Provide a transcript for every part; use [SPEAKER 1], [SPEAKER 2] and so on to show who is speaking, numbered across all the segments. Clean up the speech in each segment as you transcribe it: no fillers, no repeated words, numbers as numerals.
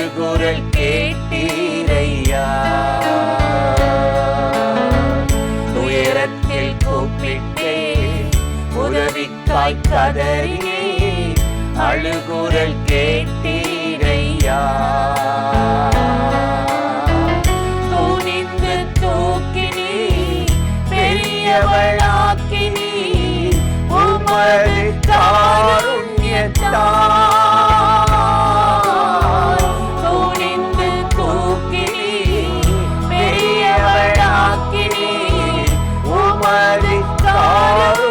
[SPEAKER 1] அழுகுரல் கேட்டீரையா. துயரத்தில் கூப்பிட்டே உதவிக்காய் கதறியே அழுகுரல் கேட்டீரையா. துணிந்து தூக்கினீ பெரியவளாக்கினீ உமது காருண்யத்தால். துணிந்து தூக்கினீ பெரியவளாக்கினீ உமது காருண்யத்தால்.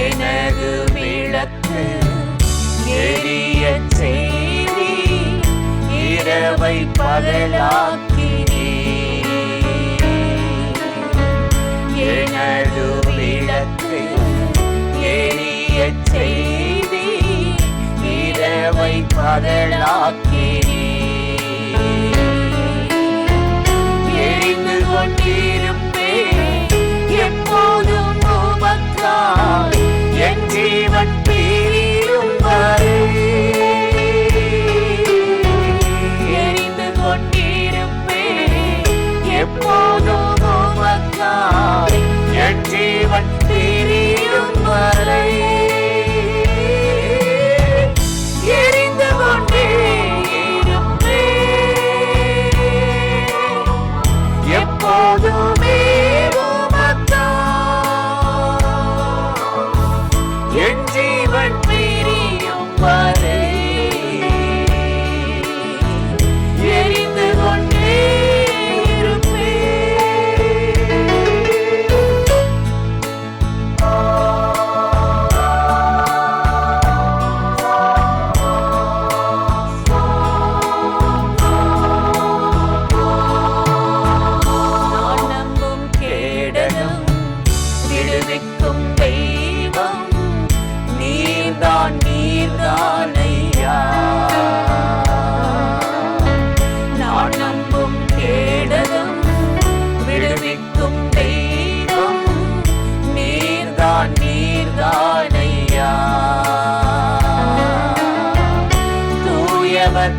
[SPEAKER 1] எனது விளக்கு எரியச் செய்தி இரவை பகலாக்கினீ. எரிந்து கொண்டிருப்பேன் எப்போதும் உமக்காய் என் ஜீவன் பிரியும் வரை. எப்போதும் உமக்காய் என் ஜீவன் பிரியும் வரை. எரிந்து கொண்டே இருப்பேன் எப்போதுமே உமக்காய் என் ஜீவன் பிரியும் வரை. எரிந்து கொண்டே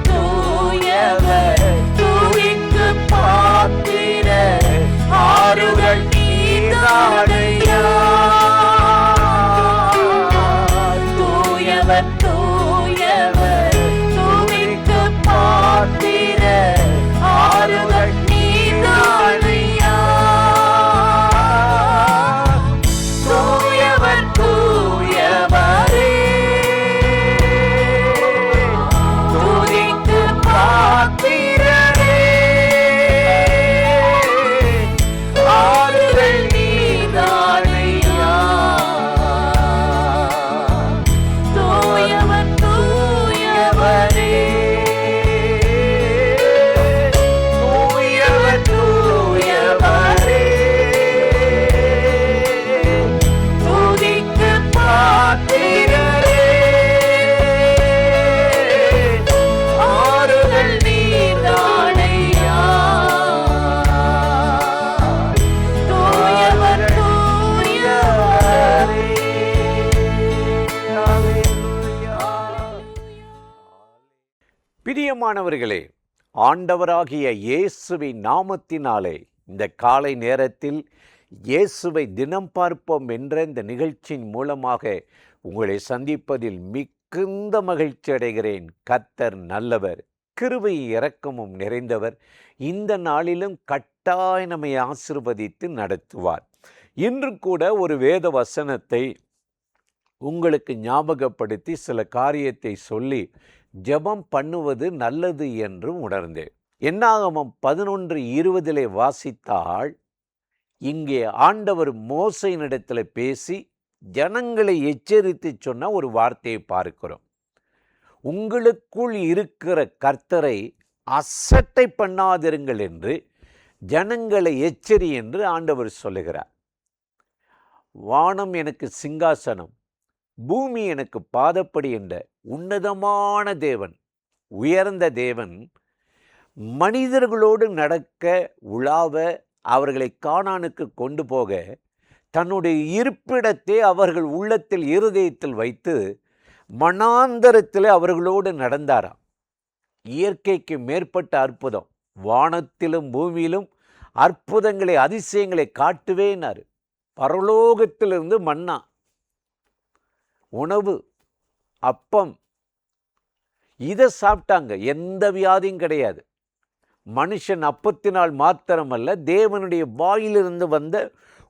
[SPEAKER 1] தூயவர் தூய்க்கு பாத்திர ஆறுகள் நீதானையா. தூயவர் தூயவர் தூய்க்கு பாத்திர ஆறுகள் நீதானையா. தூயவர் தூயவரே பாத்திரரே ஆறுகள் நீதானையா. தூயவர் தூயவரே தூயவர் தூயவரே துதிக்கு பாத்திரரே ஆறுகள் நீதானையா. தூயவர் தூயவரே.
[SPEAKER 2] பிரியமானவர்களே, ஆண்டவராகிய இயேசுவின் நாமத்தினாலே இந்த காலை நேரத்தில் இயேசுவை தினம் பார்ப்போம் என்ற இந்த நிகழ்ச்சியின் மூலமாக உங்களை சந்திப்பதில் மிகுந்த மகிழ்ச்சி அடைகிறேன். கர்த்தர் நல்லவர், கிருபை இரக்கமும் நிறைந்தவர். இந்த நாளிலும் கட்டாய நம்மை ஆசீர்வதித்து நடத்துவார். இன்று கூட ஒரு வேத வசனத்தை உங்களுக்கு ஞாபகப்படுத்தி சில காரியத்தை சொல்லி ஜெபம் பண்ணுவது நல்லது என்று உணர்ந்தேன். என்னாகமம் 11:20 வாசித்தால், இங்கே ஆண்டவர் மோசையினிடத்தில் பேசி ஜனங்களை எச்சரித்து சொன்ன ஒரு வார்த்தையை பார்க்கிறோம். உங்களுக்குள் இருக்கிற கர்த்தரை அசட்டை பண்ணாதிருங்கள் என்று ஜனங்களை எச்சரி என்று ஆண்டவர் சொல்லுகிறார். வானம் எனக்கு சிங்காசனம், பூமி எனக்கு பாதப்படி என்ற உன்னதமான தேவன், உயர்ந்த தேவன் மனிதர்களோடு நடக்க, உலாவ, அவர்களை கானானுக்கு கொண்டு போக தன்னுடைய இருப்பிடத்தை அவர்கள் உள்ளத்தில், இருதயத்தில் வைத்து மனாந்தரத்தில் அவர்களோடு நடந்தாராம். இயற்கைக்கு மேற்பட்ட அற்புதம், வானத்திலும் பூமியிலும் அற்புதங்களை, அதிசயங்களை காட்டுவேனாரு. பரலோகத்திலிருந்து மன்னா, உணவு, அப்பம், இதை சாப்பிட்டாங்க. எந்த வியாதியும் கிடையாது. மனுஷன் அப்பத்தினால் மாத்திரமல்ல, தேவனுடைய வாயிலிருந்து வந்த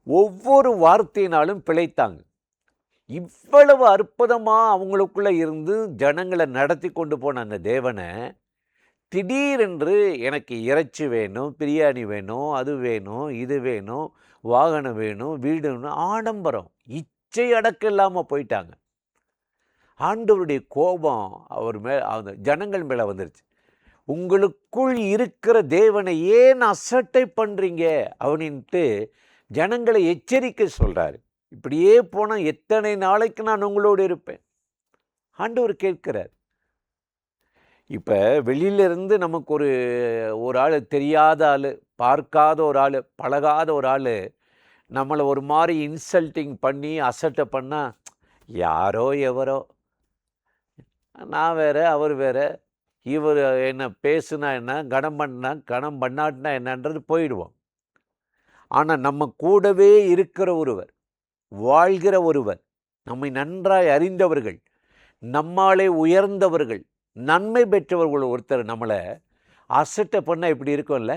[SPEAKER 2] ஒவ்வொரு வார்த்தையினாலும் பிழைத்தாங்க. இவ்வளவு அற்புதமாக அவங்களுக்குள்ளே இருந்து ஜனங்களை நடத்தி கொண்டு போன அந்த தேவனை திடீரென்று எனக்கு இறைச்சி வேணும், பிரியாணி வேணும், அது வேணும், இது வேணும், வாகனம் வேணும், வீடு வேணும், ஆடம்பரம், இச்சை அடக்கம் இல்லாமல் போயிட்டாங்க. ஆண்டவருடைய கோபம் அவர் அந்த ஜனங்கள் மேலே வந்துருச்சு. உங்களுக்குள் இருக்கிற தேவனை ஏன் அசட்டை பண்ணுறீங்க அப்படின்ட்டு ஜனங்களை எச்சரிக்கை சொல்கிறாரு. இப்படியே போனால் எத்தனை நாளைக்கு நான் உங்களோடு இருப்பேன்? ஆண்டவர் கேட்கிறார். இப்போ வெளியிலிருந்து நமக்கு ஒரு ஆள், தெரியாத ஆள், பார்க்காத ஒரு ஆள், பழகாத ஒரு ஆள் நம்மளை ஒரு மாதிரி இன்சல்ட்டிங் பண்ணி அசட்டை பண்ணால், யாரோ எவரோ, நான் வேற அவர் வேற, இவர் என்ன பேசுனா என்ன, கணம் பண்ணாட்டினா என்னன்றது போயிடுவோம். ஆனால் நம்ம கூடவே இருக்கிற ஒருவர், வாழ்கிற ஒருவர், நம்மை நன்றாய் அறிந்தவர்கள், நம்மாலே உயர்ந்தவர்கள், நன்மை பெற்றவர்கள் ஒருத்தர் நம்மளை அசட்டை பண்ணால் இப்படி இருக்கும்ல,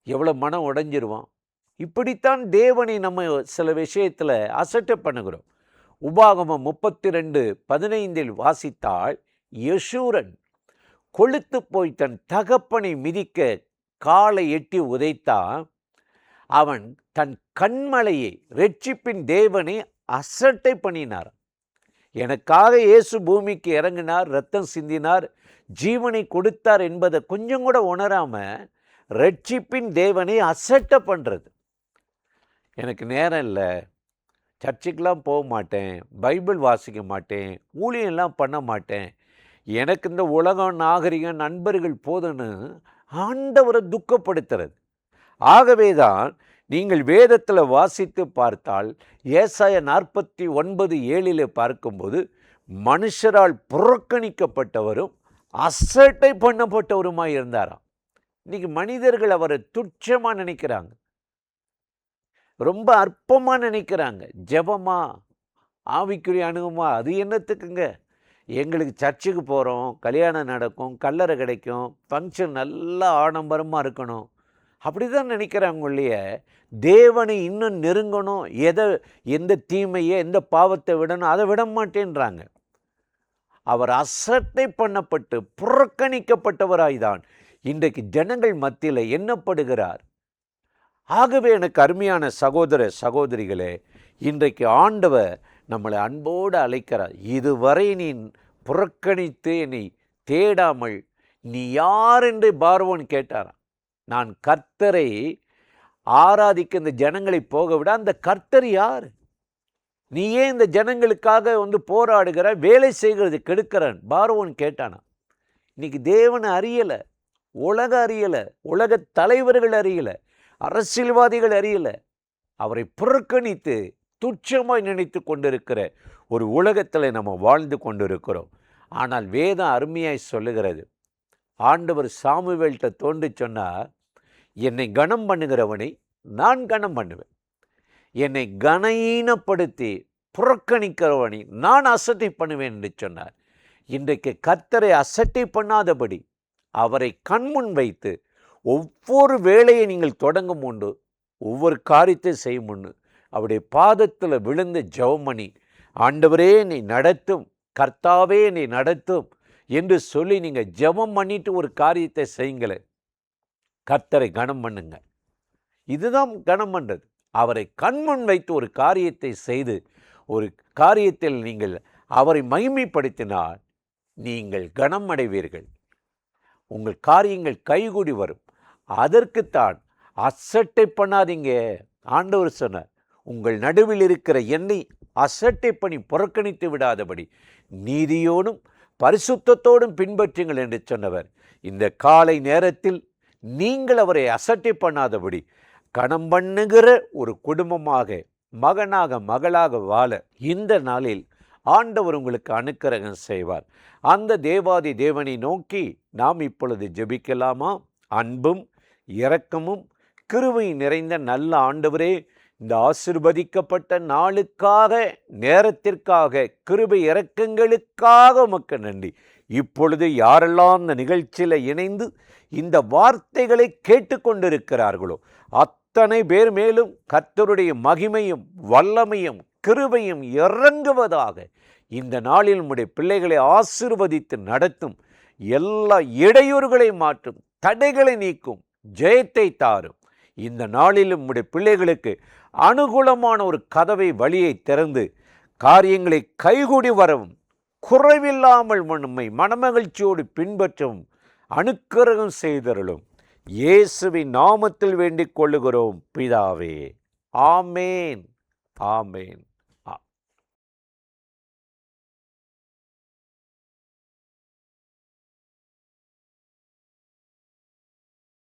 [SPEAKER 2] எவ்வளோ மனம் உடைஞ்சிருவோம். இப்படித்தான் தேவனை நம்ம சில விஷயத்தில் அசட்டை பண்ணுகிறோம். உபாகமம் 32:15 வாசித்தால், யெஷூரன் கொழுத்து போய் தன் தகப்பனை மிதிக்க காலை எட்டி உதைத்தான். அவன் தன் கண்மலையை, இரட்சிப்பின் தேவனை அசட்டை பண்ணினார். எனக்காக இயேசு பூமிக்கு இறங்கினார், இரத்தம் சிந்தினார், ஜீவனை கொடுத்தார் என்பதை கொஞ்சம் கூட உணராமல் இரட்சிப்பின் தேவனை அசட்டை பண்ணுறது. எனக்கு நேரம் இல்லை, சர்ச்சுக்கெலாம் போக மாட்டேன், பைபிள் வாசிக்க மாட்டேன், ஊழியெல்லாம் பண்ண மாட்டேன், எனக்கு இந்த உலகம், நாகரிகம், நண்பர்கள் போதுன்னு ஆண்டவரை துக்கப்படுத்துறது. ஆகவே தான் நீங்கள் வேதத்தில் வாசித்து பார்த்தால், ஏசாயா 49:7 பார்க்கும்போது, மனுஷரால் புறக்கணிக்கப்பட்டவரும் அசட்டை பண்ணப்பட்டவருமாய் இருந்தாராம். இன்னைக்கு மனிதர்கள் அவரை துச்சமாக நினைக்கிறாங்க, ரொம்ப அற்பமாக நினைக்கிறாங்க. ஜெபமா, ஆவிக்குரிய அணுகுமா, அது என்னத்துக்குங்க? எங்களுக்கு சர்ச்சுக்கு போகிறோம், கல்யாணம் நடக்கும், கல்லறை கிடைக்கும், ஃபங்க்ஷன் நல்லா ஆடம்பரமாக இருக்கணும், அப்படி தான் நினைக்கிறாங்க இல்லையே. தேவனை இன்னும் நெருங்கணும், எந்த தீமையை, எந்த பாவத்தை விடணும், அதை விட மாட்டேன்றாங்க. அவர் அசட்டை பண்ணப்பட்டு புறக்கணிக்கப்பட்டவராய்தான் இன்றைக்கு ஜனங்கள் மத்தியில் எண்ணப்படுகிறார். ஆகவே எனக்கு அருமையான சகோதர சகோதரிகளே, இன்றைக்கு ஆண்டவர் நம்மளை அன்போடு அழைக்கிறார். இதுவரை நீ புறக்கணித்து என்னை தேடாமல் நீ யார் என்று பார்வோன் கேட்டாராம். நான் கர்த்தரை ஆராதிக்க இந்த ஜனங்களை போக விட, அந்த கர்த்தர் யார்? நீ ஏன் இந்த ஜனங்களுக்காக போராடுகிற, வேலை செய்கிறது கெடுக்கிறான்? பார்வோன் கேட்டானா. இன்னைக்கு தேவனை அறியலை, உலக அறியலை, உலக தலைவர்கள் அறியலை, அரசியல்வாதிகள் அறியலை, அவரை புறக்கணித்து துச்சமாய் நினைத்து கொண்டிருக்கிற ஒரு உலகத்தில் நம்ம வாழ்ந்து கொண்டிருக்கிறோம். ஆனால் வேதம் அருமையாய் சொல்லுகிறது. ஆண்டவர் சாமுவேல்கிட்ட தோன்றி சொன்னார், என்னை கனம் பண்ணுகிறவனை நான் கனம் பண்ணுவேன், என்னை கனஈனப்படுத்தி புறக்கணிக்கிறவனை நான் அசட்டை பண்ணுவேன் என்று சொன்னார். இன்றைக்கு கர்த்தரை அசட்டை பண்ணாதபடி அவரை கண்முன் வைத்து ஒவ்வொரு வேலையை நீங்கள் தொடங்கும் உண்டு, ஒவ்வொரு காரியத்தை செய்யும் முன்னு அவருடைய பாதத்தில் விழுந்து ஜெபம் பண்ணி, ஆண்டவரே என்னை நடத்தும், கர்த்தாவே என்னை நடத்தும் என்று சொல்லி நீங்கள் ஜெபம் பண்ணிட்டு ஒரு காரியத்தை செய்யுங்களேன். கர்த்தரை கனம் பண்ணுங்க. இதுதான் கனம் பண்ணுறது. அவரை கண்முன் வைத்து ஒரு காரியத்தை செய்து ஒரு காரியத்தில் நீங்கள் அவரை மகிமைப்படுத்தினால் நீங்கள் கனம் அடைவீர்கள். உங்கள் காரியங்கள் கைகூடி வரும். அதற்குத்தான் அசட்டை பண்ணாதீங்க. ஆண்டவர் சொன்னார், உங்கள் நடுவில் இருக்கிற என்னை அசட்டை பண்ணி புறக்கணித்து விடாதபடி நீதியோடும் பரிசுத்தத்தோடும் பின்பற்றுங்கள் என்று சொன்னவர். இந்த காலை நேரத்தில் நீங்கள் அவரை அசட்டை பண்ணாதபடி கனம் பண்ணுகிற ஒரு குடும்பமாக, மகனாக மகளாக வாழ இந்த நாளில் ஆண்டவர் உங்களுக்கு அனுக்கிரகம் செய்வார். அந்த தேவாதி தேவனை நோக்கி நாம் இப்பொழுது ஜெபிக்கலாமா? அன்பும் இரக்கமும் கிருபை நிறைந்த நல்ல ஆண்டவரே, இந்த ஆசீர்வதிக்கப்பட்ட நாளுக்காக, நேரத்திற்காக, கிருபை இரக்கங்களுக்காக உமக்கு நன்றி. இப்பொழுது யாரெல்லாம் இந்த நிகழ்ச்சியில் இணைந்து இந்த வார்த்தைகளை கேட்டுக்கொண்டிருக்கிறார்களோ அத்தனை பேர் மேலும் கர்த்தருடைய மகிமையும் வல்லமையும் கிருபையும் இறங்குவதாக. இந்த நாளில் உம்முடைய பிள்ளைகளை ஆசீர்வதித்து நடத்தும். எல்லா இடையூறுகளை மாற்றும், தடைகளை நீக்கும், ஜெயத்தை தாரும். இந்த நாளில் உம்முடைய பிள்ளைகளுக்கு அனுகூலமான ஒரு கதவை வழியை திறந்து காரியங்களை கைகூடி வரவும், குறைவில்லாமல் நம்மை மனமகிழ்ச்சியோடு பின்பற்றவும் அனுக்கிரகம் செய்தருளும். இயேசுவின் நாமத்தில் வேண்டிக் கொள்ளுகிறோம் பிதாவே. ஆமேன், ஆமேன்.